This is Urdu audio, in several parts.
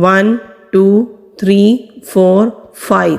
1 2 3 4 5,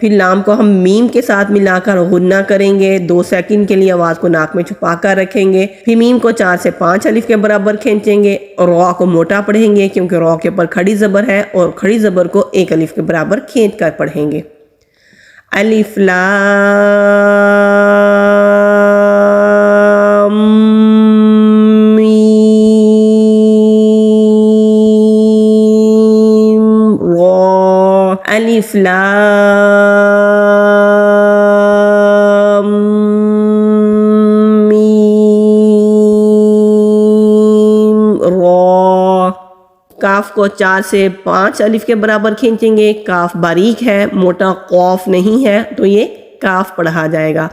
پھر لام کو ہم میم کے ساتھ ملا کر غنہ کریں گے، 2 سیکنڈ کے لیے آواز کو ناک میں چھپا کر رکھیں گے، پھر میم کو 4 سے 5 الف کے برابر کھینچیں گے اور را کو موٹا پڑھیں گے کیونکہ را کے اوپر کھڑی زبر ہے اور کھڑی زبر کو 1 الف کے برابر کھینچ کر پڑھیں گے۔ الف لام میم را، الف لام میم را۔ کاف کو 4 سے 5 الف کے برابر کھینچیں گے، کاف باریک ہے، موٹا قوف نہیں ہے تو یہ کاف پڑھا جائے گا۔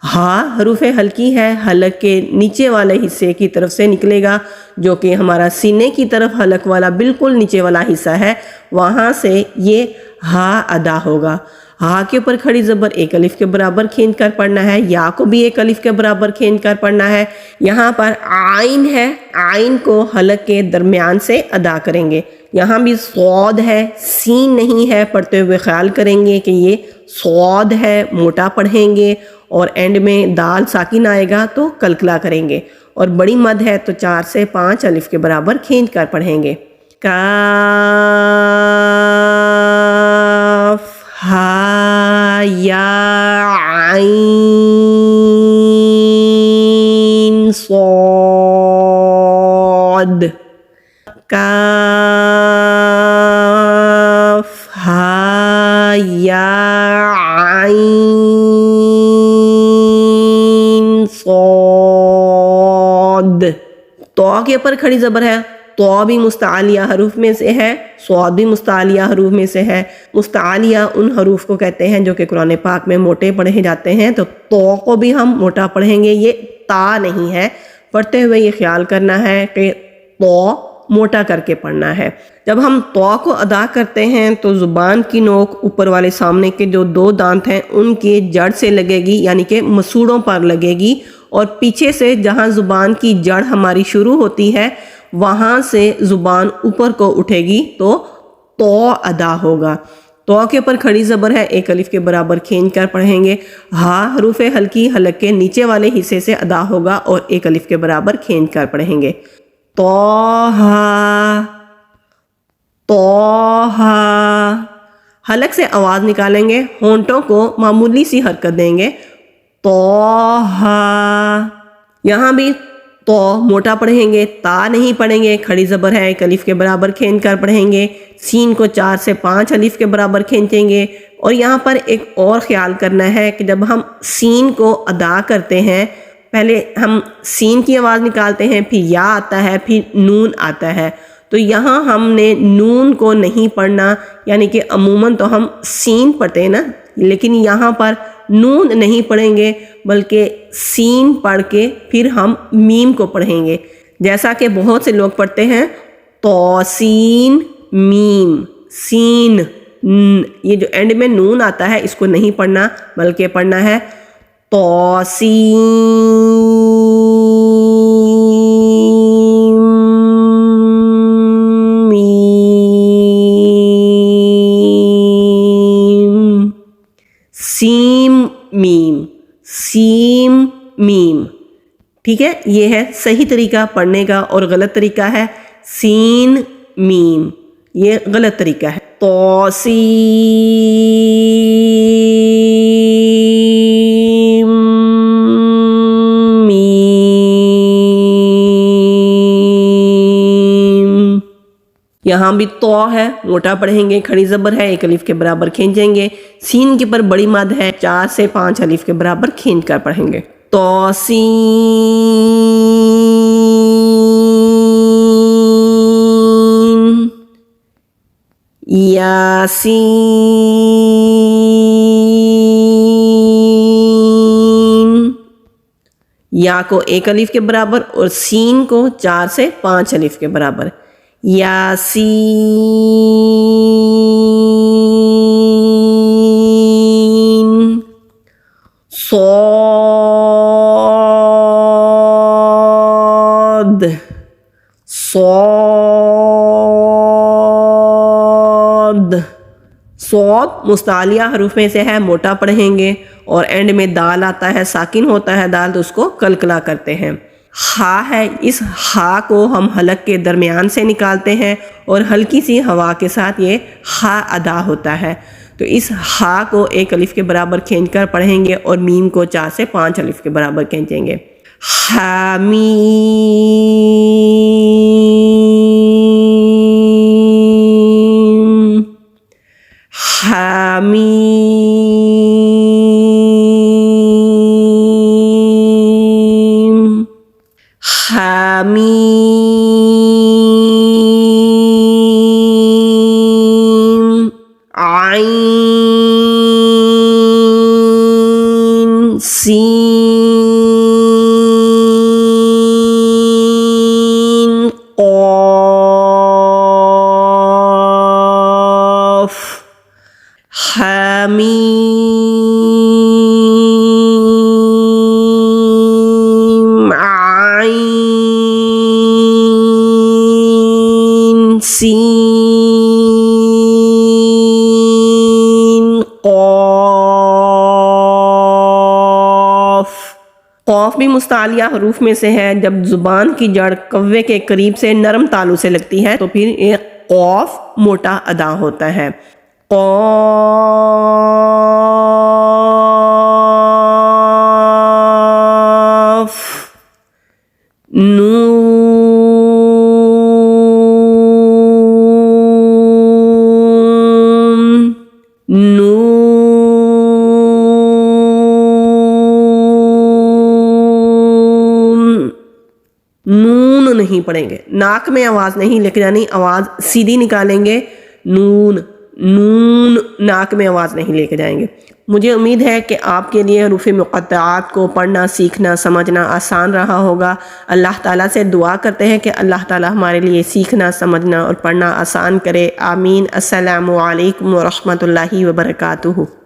ہا حروف ہلکی ہے، حلق کے نیچے والے حصے کی طرف سے نکلے گا، جو کہ ہمارا سینے کی طرف حلق والا بالکل نیچے والا حصہ ہے، وہاں سے یہ ہا ادا ہوگا۔ ہا کے اوپر کھڑی زبر 1 الف کے برابر کھینچ کر پڑھنا ہے، یا کو بھی 1 الف کے برابر کھینچ کر پڑھنا ہے۔ یہاں پر عین ہے، عین کو حلق کے درمیان سے ادا کریں گے۔ یہاں بھی صاد ہے، سین نہیں ہے، پڑھتے ہوئے خیال کریں گے کہ یہ صاد ہے، موٹا پڑھیں گے، اور اینڈ میں دال ساکن آئے گا تو کلکلا کریں گے، اور بڑی مد ہے تو 4 سے 5 الف کے برابر کھینچ کر پڑھیں گے۔ کاف ہا یا عین صاد، کاف ہا یا عین صاد۔ تو کے اوپر کھڑی زبر ہے، تو بھی مستعلیہ حروف میں سے ہے، صاد بھی مستعلیہ حروف میں سے ہے۔ مستعلیہ ان حروف کو کہتے ہیں جو کہ قرآن پاک میں موٹے پڑھے جاتے ہیں، تو کو بھی ہم موٹا پڑھیں گے، یہ تا نہیں ہے، پڑھتے ہوئے یہ خیال کرنا ہے کہ تو موٹا کر کے پڑھنا ہے۔ جب ہم تو کو ادا کرتے ہیں تو زبان کی نوک اوپر والے سامنے کے جو 2 دانت ہیں ان کے جڑ سے لگے گی، یعنی کہ مسوڑوں پر لگے گی، اور پیچھے سے جہاں زبان کی جڑ ہماری شروع ہوتی ہے وہاں سے زبان اوپر کو اٹھے گی تو ادا ہوگا۔ تو کے اوپر کھڑی زبر ہے، 1 الف کے برابر کھینچ کر پڑھیں گے۔ ہا حروف ہلکی حلق کے نیچے والے حصے سے ادا ہوگا اور 1 الف کے برابر کھینچ کر پڑھیں گے۔ توہا، حلق سے آواز نکالیں گے، ہونٹوں کو معمولی سی حرکت دیں گے، توہا۔ یہاں بھی تو موٹا پڑھیں گے، تا نہیں پڑھیں گے، کھڑی زبر ہے، 1 الف کے برابر کھینچ کر پڑھیں گے، سین کو 4 سے 5 الف کے برابر کھینچیں گے۔ اور یہاں پر ایک اور خیال کرنا ہے کہ جب ہم سین کو ادا کرتے ہیں، پہلے ہم سین کی آواز نکالتے ہیں، پھر یا آتا ہے، پھر نون آتا ہے، تو یہاں ہم نے نون کو نہیں پڑھنا، یعنی کہ عموماً تو ہم سین پڑھتے ہیں نا، لیکن یہاں پر نون نہیں پڑھیں گے بلکہ سین پڑھ کے پھر ہم میم کو پڑھیں گے، جیسا کہ بہت سے لوگ پڑھتے ہیں توسین میم، سین یہ جو اینڈ میں نون آتا ہے اس کو نہیں پڑھنا بلکہ پڑھنا ہے توسین میم، سیم میم، سیم میم، ٹھیک ہے؟ یہ ہے صحیح طریقہ پڑھنے کا، اور غلط طریقہ ہے سین میم، یہ غلط طریقہ ہے۔ توسیم میم، یہاں بھی تو ہے، موٹا پڑھیں گے، کھڑی زبر ہے، 1 الف کے برابر کھینچیں گے، سین کے پر بڑی مد ہے، 4 سے 5 الف کے برابر کھینچ کر پڑھیں گے۔ توسین، یاسین، یا کو 1 الف کے برابر اور سین کو 4 سے 5 الف کے برابر، یاسین۔ صاد، صاد، صاد مستعلیہ حروف میں سے ہے، موٹا پڑھیں گے، اور اینڈ میں دال آتا ہے، ساکن ہوتا ہے دال، تو اس کو کلکلا کرتے ہیں۔ ہا ہے، اس ہا کو ہم حلق کے درمیان سے نکالتے ہیں اور ہلکی سی ہوا کے ساتھ یہ ہا ادا ہوتا ہے۔ تو اس ہا کو 1 الف کے برابر کھینچ کر پڑھیں گے اور میم کو 4 سے 5 الف کے برابر کھینچیں گے۔ حامیم، حامیم، حامیم، عین، سین، قاف، حمیم، عین، سین، قاف۔ قاف بھی مستعلیہ حروف میں سے ہے، جب زبان کی جڑ کوے کے قریب سے نرم تالو سے لگتی ہے تو پھر ایک قاف موٹا ادا ہوتا ہے۔ قاف، نون، نون نہیں پڑھیں گے، ناک میں آواز نہیں لے کے جانی، آواز سیدھی نکالیں گے، نون، نون، ناک میں آواز نہیں لے کے جائیں گے۔ مجھے امید ہے کہ آپ کے لیے حروف مقطعات کو پڑھنا، سیکھنا، سمجھنا آسان رہا ہوگا۔ اللہ تعالیٰ سے دعا کرتے ہیں کہ اللہ تعالیٰ ہمارے لیے سیکھنا، سمجھنا اور پڑھنا آسان کرے۔ آمین۔ السلام علیکم ورحمۃ اللہ وبرکاتہ۔